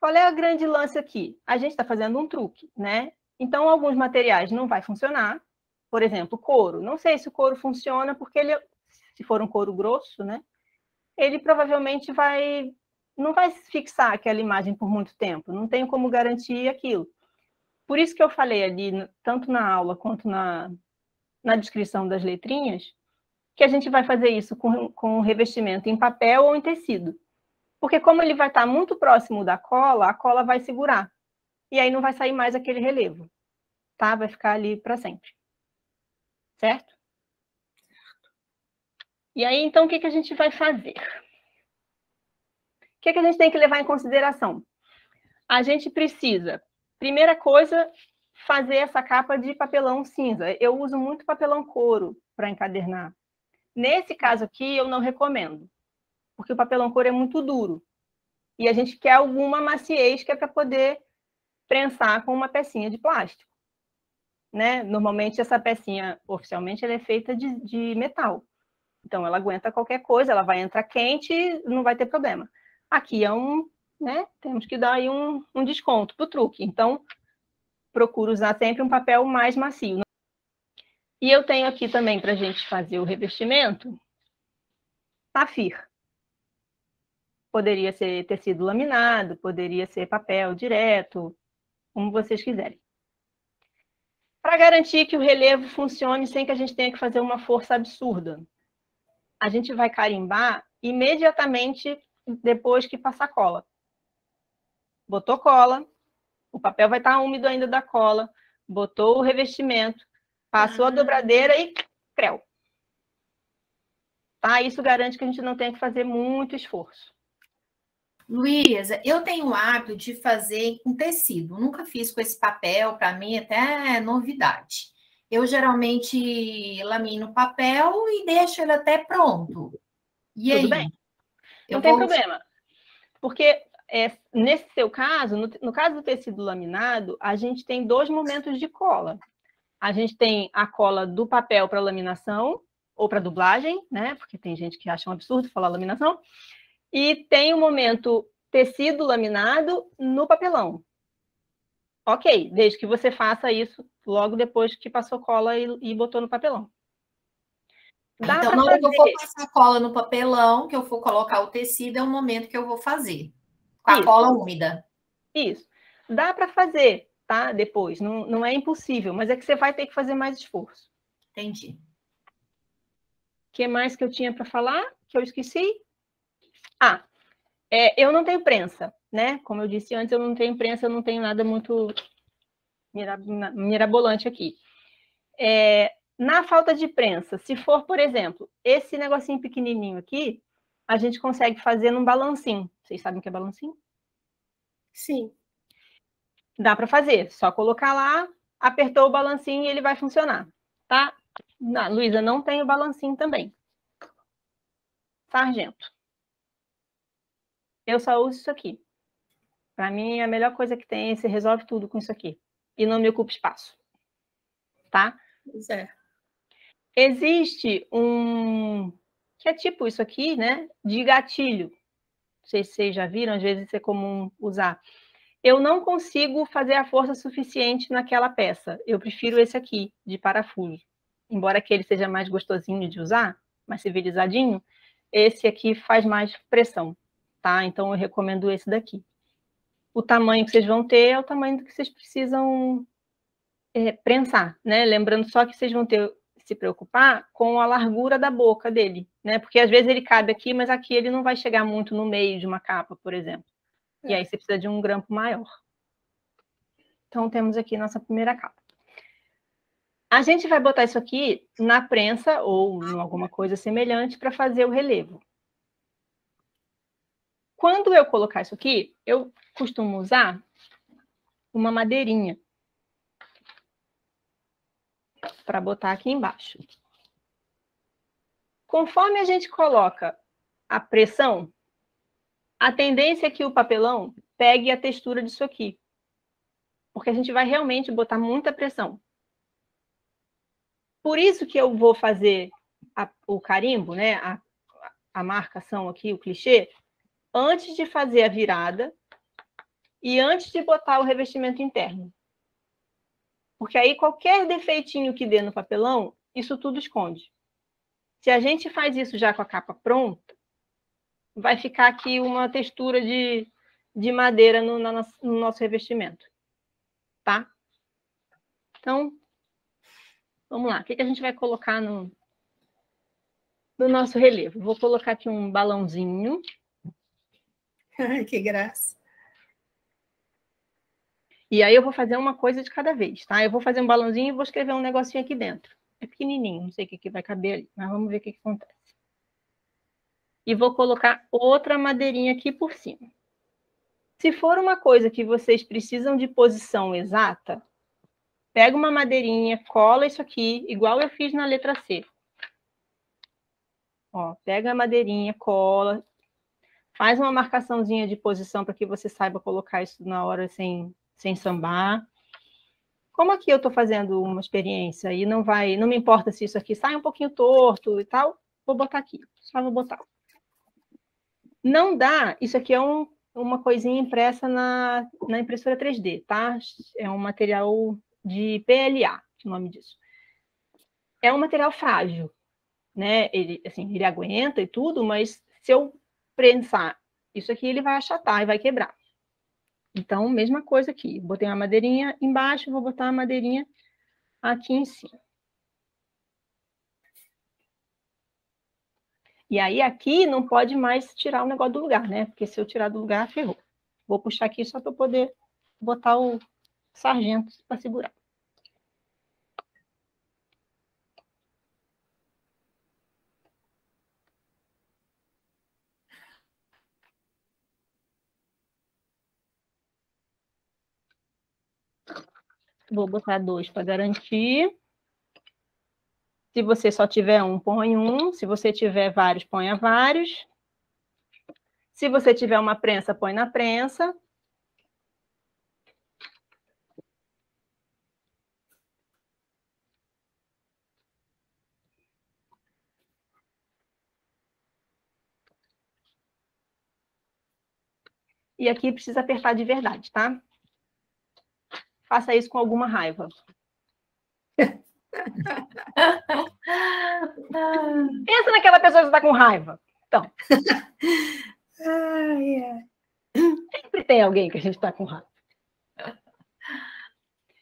Qual é a grande lance aqui? A gente está fazendo um truque, né? Então, alguns materiais não vai funcionar. Por exemplo, couro. Não sei se o couro funciona, porque ele, se for um couro grosso, né? Ele provavelmente não vai fixar aquela imagem por muito tempo. Não tenho como garantir aquilo. Por isso que eu falei ali, tanto na aula quanto na descrição das letrinhas, que a gente vai fazer isso com revestimento em papel ou em tecido. Porque como ele vai estar muito próximo da cola, a cola vai segurar. E aí não vai sair mais aquele relevo. Tá? Vai ficar ali para sempre. Certo? E aí, então, o que a gente vai fazer? O que a gente tem que levar em consideração? A gente precisa, primeira coisa, fazer essa capa de papelão cinza. Eu uso muito papelão couro para encadernar. Nesse caso aqui, eu não recomendo, porque o papelão couro é muito duro. E a gente quer alguma maciez que é para poder prensar com uma pecinha de plástico. Né? Normalmente, essa pecinha, oficialmente, ela é feita de metal. Então, ela aguenta qualquer coisa, ela vai entrar quente, não vai ter problema. Aqui é né? Temos que dar aí um desconto para o truque. Então, procuro usar sempre um papel mais macio. E eu tenho aqui também, para a gente fazer o revestimento, Safir. Poderia ser tecido laminado, poderia ser papel direto, como vocês quiserem. Para garantir que o relevo funcione sem que a gente tenha que fazer uma força absurda, a gente vai carimbar imediatamente depois que passar cola. Botou cola, o papel vai estar úmido ainda da cola, botou o revestimento, passou a dobradeira e creu. Tá? Isso garante que a gente não tenha que fazer muito esforço. Luísa, eu tenho o hábito de fazer com tecido. Nunca fiz com esse papel, para mim até é novidade. Eu geralmente lamino o papel e deixo ele até pronto. E Tudo aí? Bem? Não tem problema. Porque nesse seu caso, no caso do tecido laminado, a gente tem 2 momentos de cola. A gente tem a cola do papel para laminação, ou para dublagem, né? Porque tem gente que acha um absurdo falar laminação. E tem o momento tecido laminado no papelão. Ok, desde que você faça isso logo depois que passou cola e botou no papelão. Então, na hora que eu for passar cola no papelão, que eu for colocar o tecido, é o momento que eu vou fazer. Com a cola úmida. Isso. Dá para fazer, tá? Depois. Não é impossível, mas é que você vai ter que fazer mais esforço. Entendi. O que mais que eu tinha para falar? Que eu esqueci? Eu não tenho prensa, né? Como eu disse antes, eu não tenho prensa, eu não tenho nada muito mirabolante aqui. Na falta de prensa, se for, por exemplo, esse negocinho pequenininho aqui, a gente consegue fazer num balancinho. Vocês sabem o que é balancinho? Sim. Dá para fazer, só colocar lá, apertou o balancinho e ele vai funcionar, tá? Luísa, não tem o balancinho também. Sargento. Eu só uso isso aqui. Para mim, a melhor coisa que tem, você resolve tudo com isso aqui. E não me ocupa espaço. Tá? Pois é. Existe que é tipo isso aqui, né? De gatilho. Não sei se vocês já viram, às vezes é comum usar. Eu não consigo fazer a força suficiente naquela peça. Eu prefiro esse aqui, de parafuso. Embora aquele seja mais gostosinho de usar, mais civilizadinho, esse aqui faz mais pressão, tá? Então, eu recomendo esse daqui. O tamanho que vocês vão ter é o tamanho que vocês precisam prensar, né? Lembrando só que vocês vão ter se preocupar com a largura da boca dele, né? Porque às vezes ele cabe aqui, mas aqui ele não vai chegar muito no meio de uma capa, por exemplo. E aí você precisa de um grampo maior. Então, temos aqui nossa primeira capa. A gente vai botar isso aqui na prensa ou em alguma coisa semelhante para fazer o relevo. Quando eu colocar isso aqui, eu costumo usar uma madeirinha para botar aqui embaixo. Conforme a gente coloca a pressão, a tendência é que o papelão pegue a textura disso aqui. Porque a gente vai realmente botar muita pressão. Por isso que eu vou fazer o carimbo, né? A marcação aqui, o clichê, antes de fazer a virada e antes de botar o revestimento interno. Porque aí qualquer defeitinho que dê no papelão, isso tudo esconde. Se a gente faz isso já com a capa pronta, vai ficar aqui uma textura de madeira no nosso revestimento. Tá? Então, vamos lá. O que a gente vai colocar no nosso relevo? Vou colocar aqui um balãozinho. Ai, que graça. E aí eu vou fazer uma coisa de cada vez, tá? Eu vou fazer um balãozinho e vou escrever um negocinho aqui dentro. É pequenininho, não sei o que vai caber ali, mas vamos ver o que acontece. E vou colocar outra madeirinha aqui por cima. Se for uma coisa que vocês precisam de posição exata, pega uma madeirinha, cola isso aqui, igual eu fiz na letra C. Ó, pega a madeirinha, cola, faz uma marcaçãozinha de posição para que você saiba colocar isso na hora sem sambar. Como aqui eu estou fazendo uma experiência e não me importa se isso aqui sai um pouquinho torto e tal, vou botar aqui, só vou botar. Não dá, isso aqui é uma coisinha impressa na impressora 3D, tá? É um material de PLA, o nome disso. É um material frágil, né? Ele aguenta e tudo, mas se eu prensar isso aqui, ele vai achatar e vai quebrar. Então, mesma coisa aqui. Botei uma madeirinha embaixo, vou botar uma madeirinha aqui em cima. E aí, aqui não pode mais tirar o negócio do lugar, né? Porque se eu tirar do lugar, ferrou. Vou puxar aqui só para poder botar o sargento para segurar. Vou botar 2 para garantir. Se você só tiver um, põe um. Se você tiver vários, ponha vários. Se você tiver uma prensa, põe na prensa. E aqui precisa apertar de verdade, tá? Faça isso com alguma raiva. Pensa naquela pessoa que está com raiva. Então. Sempre tem alguém que a gente está com raiva.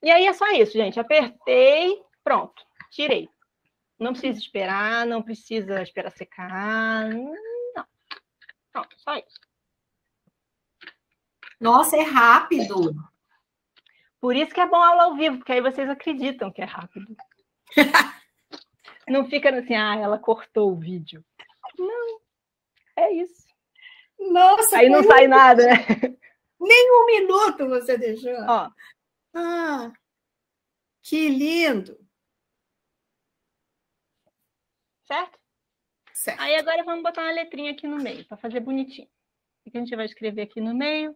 E aí é só isso, gente. Apertei, pronto, tirei. Não precisa esperar, não precisa esperar secar. Não. Pronto, só isso. Nossa, é rápido. Por isso que é bom aula ao vivo, porque aí vocês acreditam que é rápido. Não fica assim, ela cortou o vídeo. Não, é isso. Nossa, aí não sai nada, né? Nem 1 minuto você deixou. Ó. Que lindo. Certo? Certo. Aí agora vamos botar uma letrinha aqui no meio, para fazer bonitinho. O que a gente vai escrever aqui no meio?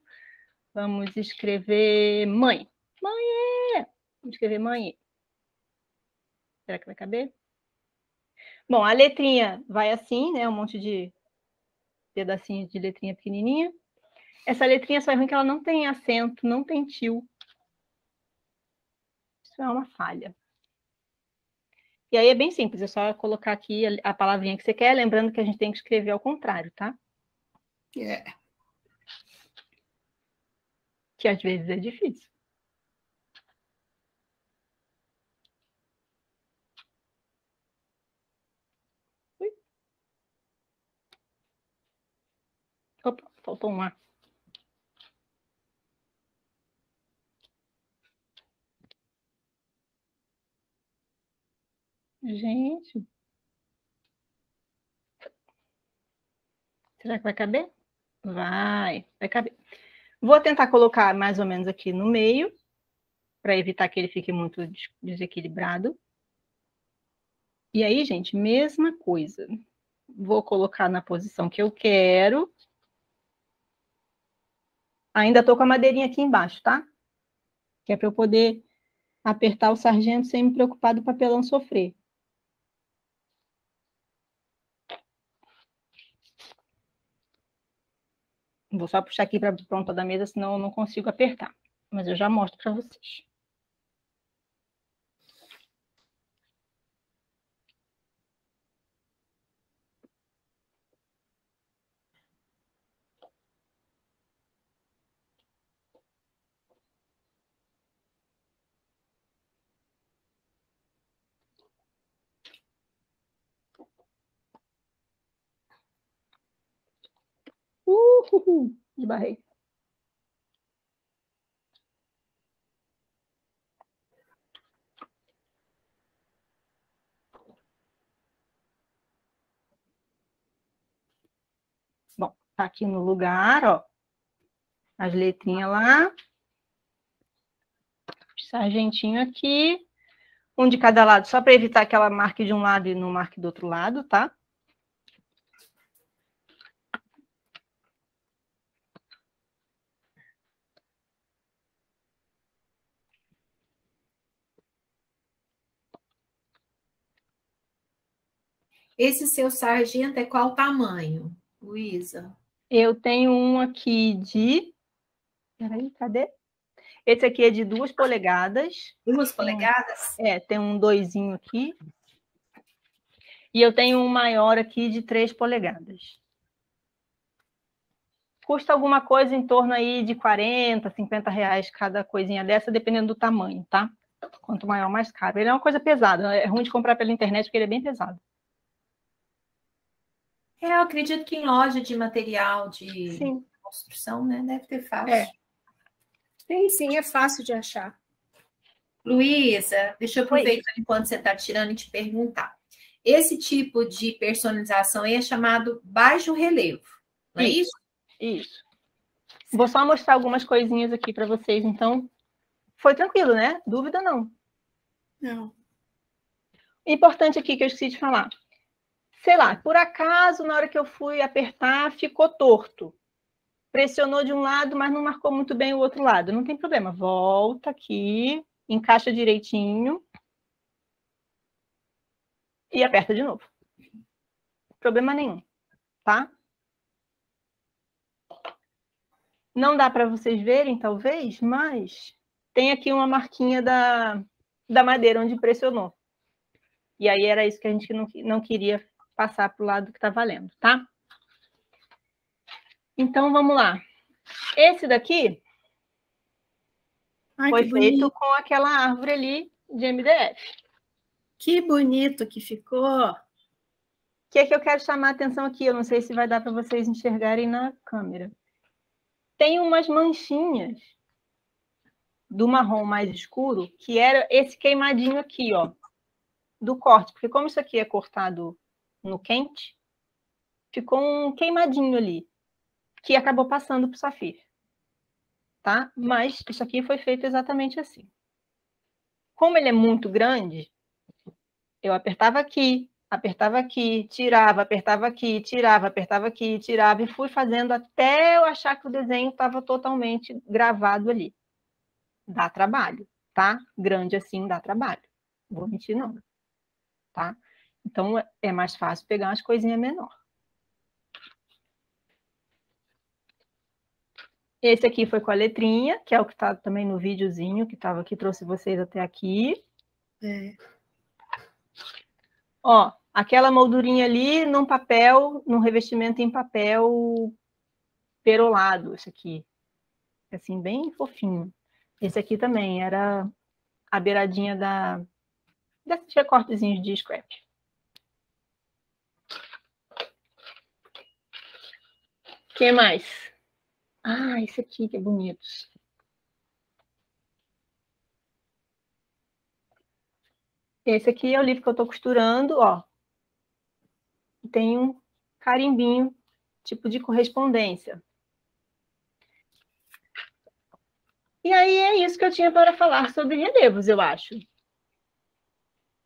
Vamos escrever mãe. Mãe! Vamos escrever mãe. Será que vai caber? Bom, a letrinha vai assim, né? Um monte de pedacinhos de letrinha pequenininha. Essa letrinha só é ruim que ela não tem acento, não tem tio. Isso é uma falha. E aí é bem simples, é só colocar aqui a palavrinha que você quer, lembrando que a gente tem que escrever ao contrário, tá? Que às vezes é difícil. Opa, faltou um A. Gente. Será que vai caber? Vai caber. Vou tentar colocar mais ou menos aqui no meio, para evitar que ele fique muito desequilibrado. E aí, gente, mesma coisa. Vou colocar na posição que eu quero. Ainda tô com a madeirinha aqui embaixo, tá? Que é para eu poder apertar o sargento sem me preocupar do papelão sofrer. Vou só puxar aqui para a ponta da mesa, senão eu não consigo apertar. Mas eu já mostro para vocês. Esbarrei. Bom, tá aqui no lugar, ó. As letrinhas lá. Sargentinho aqui. Um de cada lado, só para evitar que ela marque de um lado e não marque do outro lado, tá? Esse seu sargento é qual tamanho, Luísa? Eu tenho um aqui de... Peraí, cadê? Esse aqui é de 2 polegadas. 2 polegadas? Tem um 2zinho aqui. E eu tenho um maior aqui de 3 polegadas. Custa alguma coisa em torno aí de 40, 50 reais cada coisinha dessa, dependendo do tamanho, tá? Quanto maior, mais caro. Ele é uma coisa pesada. É ruim de comprar pela internet porque ele é bem pesado. Eu acredito que em loja de material de Sim. construção, né? Deve ter fácil. Sim, é fácil de achar. Luísa, deixa eu aproveitar enquanto você está tirando e te perguntar. Esse tipo de personalização aí é chamado baixo relevo, não é isso? Isso. Vou só mostrar algumas coisinhas aqui para vocês, então. Foi tranquilo, né? Dúvida não. Não. Importante aqui que eu esqueci de falar. Sei lá, por acaso, na hora que eu fui apertar, ficou torto. Pressionou de um lado, mas não marcou muito bem o outro lado. Não tem problema. Volta aqui, encaixa direitinho e aperta de novo. Problema nenhum, tá? Não dá para vocês verem, talvez, mas tem aqui uma marquinha da madeira onde pressionou. E aí era isso que a gente não queria passar para o lado que está valendo, tá? Então, vamos lá. Esse daqui foi feito com aquela árvore ali de MDF. Que bonito que ficou. O que é que eu quero chamar a atenção aqui? Eu não sei se vai dar para vocês enxergarem na câmera. Tem umas manchinhas do marrom mais escuro, que era esse queimadinho aqui, ó, do corte. Porque como isso aqui é cortado no quente, ficou um queimadinho ali, que acabou passando para o safir. Tá? Mas isso aqui foi feito exatamente assim. Como ele é muito grande, eu apertava aqui, tirava, apertava aqui, tirava, apertava aqui, tirava, e fui fazendo até eu achar que o desenho estava totalmente gravado ali. Dá trabalho, tá? Grande assim dá trabalho. Não vou mentir, não. Tá? Então, é mais fácil pegar umas coisinhas menores. Esse aqui foi com a letrinha, que é o que está também no videozinho, que estava aqui, trouxe vocês até aqui. Ó, aquela moldurinha ali num papel, num revestimento em papel perolado, esse aqui. Assim, bem fofinho. Esse aqui também era a beiradinha desses recortezinhos de scrap. O que mais? Ah, esse aqui que é bonito. Esse aqui é o livro que eu estou costurando, ó. Tem um carimbinho, tipo de correspondência. E aí é isso que eu tinha para falar sobre relevos, eu acho.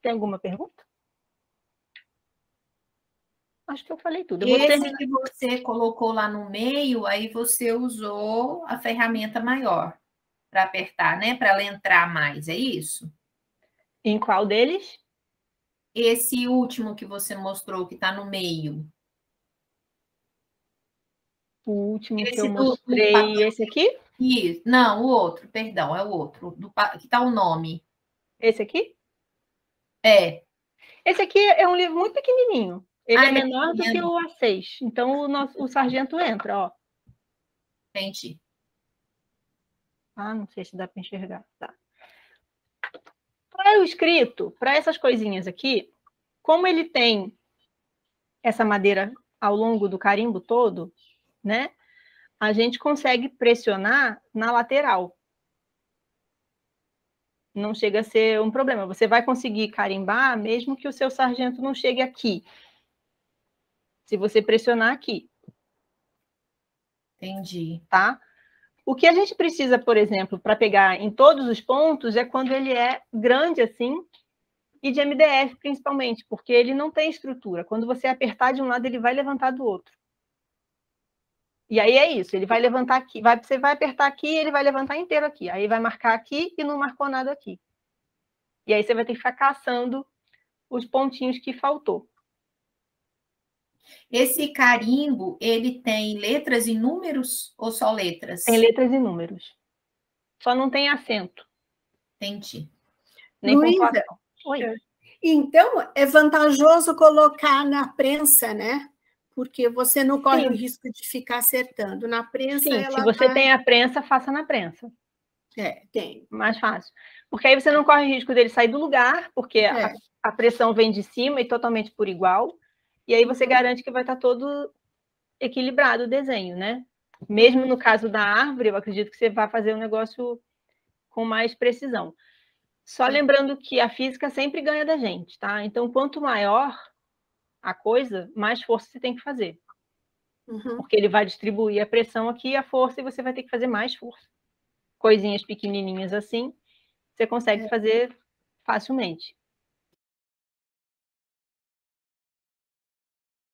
Tem alguma pergunta? Acho que eu falei tudo. Esse que você colocou lá no meio, aí você usou a ferramenta maior para apertar, né? Para ela entrar mais, é isso? Em qual deles? Esse último que você mostrou, que está no meio. O último que Esse eu do mostrei, papel. esse aqui? Isso. Não, o outro, perdão, é o outro. Que tá o nome. Esse aqui? É. Esse aqui é um livro muito pequenininho. Ele é Ele é menor do que pequeno. o A6. Então, o sargento entra, ó. Entendi. Ah, não sei se dá para enxergar. Tá. Para o escrito, para essas coisinhas aqui, como ele tem essa madeira ao longo do carimbo todo, né? A gente consegue pressionar na lateral. Não chega a ser um problema. Você vai conseguir carimbar mesmo que o seu sargento não chegue aqui. Se você pressionar aqui. Entendi. Tá? O que a gente precisa, por exemplo, para pegar em todos os pontos é quando ele é grande assim e de MDF principalmente, porque ele não tem estrutura. Quando você apertar de um lado, ele vai levantar do outro. E aí é isso, ele vai levantar aqui, você vai apertar aqui e ele vai levantar inteiro aqui. Aí vai marcar aqui e não marcou nada aqui. E aí você vai ter que ficar caçando os pontinhos que faltou. Esse carimbo, ele tem letras e números ou só letras? Tem letras e números. Só não tem acento. Entendi. Nem Luísa, pontuação. Oi. então é vantajoso colocar na prensa, né? Porque você não corre o risco de ficar acertando. Na prensa, Sim, ela se você vai... tem a prensa, faça na prensa. tem. Mais fácil. Porque aí você não corre o risco dele sair do lugar, porque a pressão vem de cima e totalmente por igual. E aí você garante que vai estar todo equilibrado o desenho, né? Mesmo no caso da árvore, eu acredito que você vai fazer um negócio com mais precisão. Só lembrando que a física sempre ganha da gente, tá? Então, quanto maior a coisa, mais força você tem que fazer. Porque ele vai distribuir a pressão aqui e a força, e você vai ter que fazer mais força. Coisinhas pequenininhas assim, você consegue fazer facilmente.